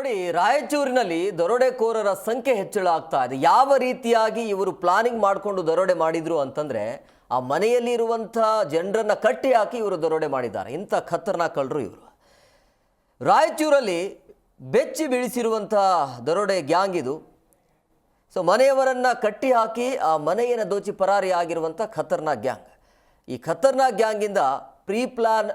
ನೋಡಿ, ರಾಯಚೂರಿನಲ್ಲಿ ದರೋಡೆಕೋರರ ಸಂಖ್ಯೆ ಹೆಚ್ಚಳ ಆಗ್ತಾ ಇದೆ. ಯಾವ ರೀತಿಯಾಗಿ ಇವರು ಪ್ಲಾನಿಂಗ್ ಮಾಡಿಕೊಂಡು ದರೋಡೆ ಮಾಡಿದ್ರು ಅಂತಂದ್ರೆ, ಆ ಮನೆಯಲ್ಲಿ ಇರುವಂತ ಜನರನ್ನ ಕಟ್ಟಿ ಹಾಕಿ ಇವರು ದರೋಡೆ ಮಾಡಿದ್ದಾರೆ. ಇಂಥ ಖತರ್ನಾಕ್ ಕಳ್ಳರು ಇವರು. ರಾಯಚೂರಲ್ಲಿ ಬೆಚ್ಚಿ ಬೀಳಿಸಿರುವಂತ ದರೋಡೆ ಗ್ಯಾಂಗ್ ಇದು. ಸೊ ಮನೆಯವರನ್ನ ಕಟ್ಟಿ ಹಾಕಿ ಆ ಮನೆಯನ್ನು ದೋಚಿ ಪರಾರಿ ಆಗಿರುವಂತ ಖತರ್ನಾಕ್ ಗ್ಯಾಂಗ್. ಈ ಖತರ್ನಾಕ್ ಗ್ಯಾಂಗಿಂದ ಪ್ರೀ ಪ್ಲಾನ್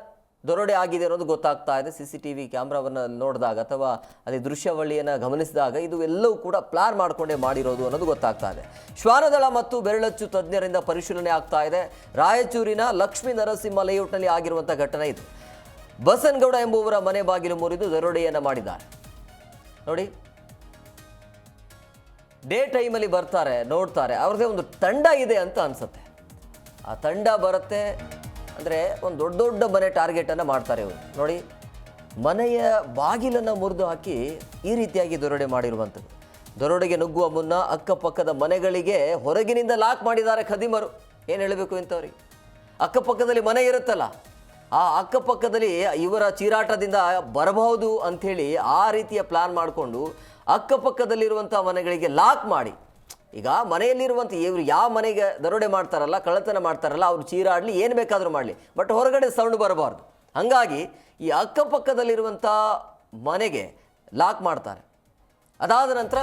ದರೋಡೆ ಆಗಿದೆ ಅನ್ನೋದು ಗೊತ್ತಾಗ್ತಾ ಇದೆ. CCTV ಕ್ಯಾಮ್ರಾವನ್ನು ನೋಡಿದಾಗ ಅಥವಾ ಅದೇ ದೃಶ್ಯಾವಳಿಯನ್ನು ಗಮನಿಸಿದಾಗ ಇದು ಎಲ್ಲವೂ ಕೂಡ ಪ್ಲಾನ್ ಮಾಡಿಕೊಂಡೇ ಮಾಡಿರೋದು ಅನ್ನೋದು ಗೊತ್ತಾಗ್ತಾ ಇದೆ. ಶ್ವಾನದಳ ಮತ್ತು ಬೆರಳಚ್ಚು ತಜ್ಞರಿಂದ ಪರಿಶೀಲನೆ ಆಗ್ತಾ ಇದೆ. ರಾಯಚೂರಿನ ಲಕ್ಷ್ಮೀ ನರಸಿಂಹ ಲೇಔಟ್ನಲ್ಲಿ ಆಗಿರುವಂಥ ಘಟನೆ ಇದು. ಬಸನಗೌಡ ಎಂಬುವರ ಮನೆ ಬಾಗಿಲು ಮುರಿದು ದರೋಡೆಯನ್ನು ಮಾಡಿದ್ದಾರೆ. ನೋಡಿ, ಡೇ ಟೈಮಲ್ಲಿ ಬರ್ತಾರೆ, ನೋಡ್ತಾರೆ, ಅವ್ರದ್ದೇ ಒಂದು ತಂಡ ಇದೆ ಅಂತ ಅನ್ಸುತ್ತೆ. ಆ ತಂಡ ಬರುತ್ತೆ ಅಂದರೆ ಒಂದು ದೊಡ್ಡ ದೊಡ್ಡ ಮನೆ ಟಾರ್ಗೆಟನ್ನು ಮಾಡ್ತಾರೆ ಇವರು. ನೋಡಿ, ಮನೆಯ ಬಾಗಿಲನ್ನು ಮುರಿದು ಹಾಕಿ ಈ ರೀತಿಯಾಗಿ ದರೋಡೆ ಮಾಡಿರುವಂಥದ್ದು. ದರೋಡೆಗೆ ನುಗ್ಗುವ ಮುನ್ನ ಅಕ್ಕಪಕ್ಕದ ಮನೆಗಳಿಗೆ ಹೊರಗಿನಿಂದ ಲಾಕ್ ಮಾಡಿದ್ದಾರೆ ಖದೀಮರು. ಏನು ಹೇಳಬೇಕು ಇಂಥವ್ರಿಗೆ? ಅಕ್ಕಪಕ್ಕದಲ್ಲಿ ಮನೆ ಇರುತ್ತಲ್ಲ, ಆ ಅಕ್ಕಪಕ್ಕದಲ್ಲಿ ಇವರ ಚೀರಾಟದಿಂದ ಬರಬಹುದು ಅಂಥೇಳಿ ಆ ರೀತಿಯ ಪ್ಲಾನ್ ಮಾಡಿಕೊಂಡು ಅಕ್ಕಪಕ್ಕದಲ್ಲಿರುವಂಥ ಮನೆಗಳಿಗೆ ಲಾಕ್ ಮಾಡಿ, ಈಗ ಮನೆಯಲ್ಲಿರುವಂಥ ಇವರು ಯಾವ ಮನೆಗೆ ದರೋಡೆ ಮಾಡ್ತಾರಲ್ಲ, ಕಳ್ಳತನ ಮಾಡ್ತಾರಲ್ಲ, ಅವ್ರು ಚೀರಾಡಲಿ, ಏನು ಬೇಕಾದರೂ ಮಾಡಲಿ, ಬಟ್ ಹೊರಗಡೆ ಸೌಂಡ್ ಬರಬಾರ್ದು. ಹಾಗಾಗಿ ಈ ಅಕ್ಕಪಕ್ಕದಲ್ಲಿರುವಂಥ ಮನೆಗೆ ಲಾಕ್ ಮಾಡ್ತಾರೆ. ಅದಾದ ನಂತರ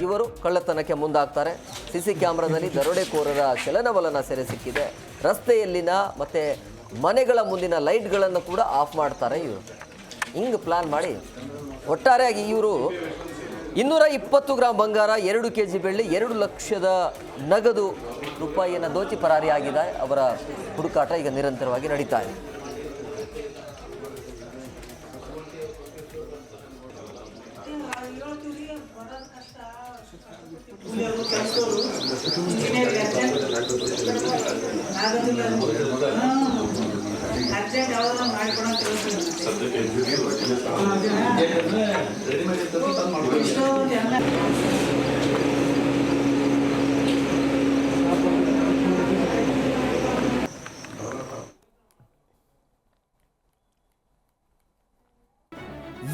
ಇವರು ಕಳ್ಳತನಕ್ಕೆ ಮುಂದಾಗ್ತಾರೆ. CC ಕ್ಯಾಮ್ರಾದಲ್ಲಿ ದರೋಡೆಕೋರರ ಚಲನವಲನ ಸೆರೆ ಸಿಕ್ಕಿದೆ. ರಸ್ತೆಯಲ್ಲಿನ ಮತ್ತು ಮನೆಗಳ ಮುಂದಿನ ಲೈಟ್ಗಳನ್ನು ಕೂಡ ಆಫ್ ಮಾಡ್ತಾರೆ ಇವರು. ಹಿಂಗೆ ಪ್ಲಾನ್ ಮಾಡಿ ಒಟ್ಟಾರೆಯಾಗಿ ಇವರು 220 ಗ್ರಾಂ ಬಂಗಾರ, 2 kg ಬೆಳ್ಳಿ, 2 ಲಕ್ಷದ ನಗದು ರೂಪಾಯಿಯನ್ನು ದೋಚಿ ಪರಾರಿಯಾಗಿದ್ದಾರೆ. ಅವರ ಹುಡುಕಾಟ ಈಗ ನಿರಂತರವಾಗಿ ನಡೀತಾ ಇದೆ.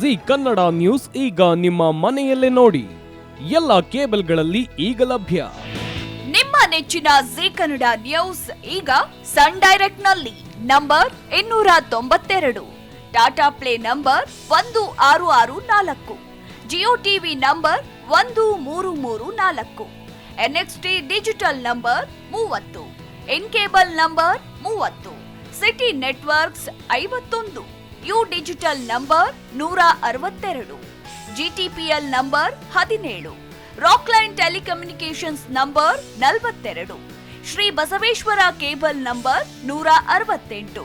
ಜಿ ಕನ್ನಡ ನ್ಯೂಸ್ ಈಗ ನಿಮ್ಮ ಮನೆಯಲ್ಲೇ ನೋಡಿ. ಎಲ್ಲ ಕೇಬಲ್ಗಳಲ್ಲಿ ಈಗ ಲಭ್ಯ. ನಿಮ್ಮ ನೆಚ್ಚಿನ ಜಿ ಕನ್ನಡ ನ್ಯೂಸ್ ಈಗ ಸನ್ ಡೈರೆಕ್ಟ್ ನಲ್ಲಿ number 292, Tata play number 1664, Jio TV number 1334, NXT digital number 30, in cable number 30, city networks 51, U digital number 162, GTPL number 17, Rockline telecommunications number 42, Shri Basaveshwara cable number 168,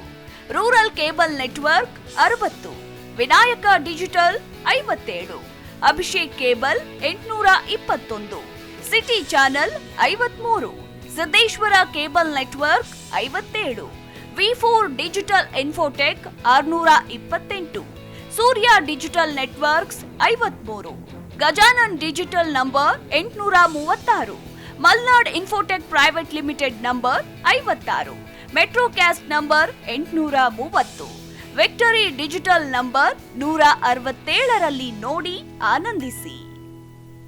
rural cable network 60, Vinayaka digital 57, Abhishek cable 821, city channel 53, Siddeshwara cable network 57, V4 digital Infotech 628, Surya digital networks 53, Gajanan digital number 836, Malnad Infotech private limited number 56, Metrocast number 830, Victory digital number 167ರಲ್ಲಿ ನೋಡಿ ಆನಂದಿಸಿ.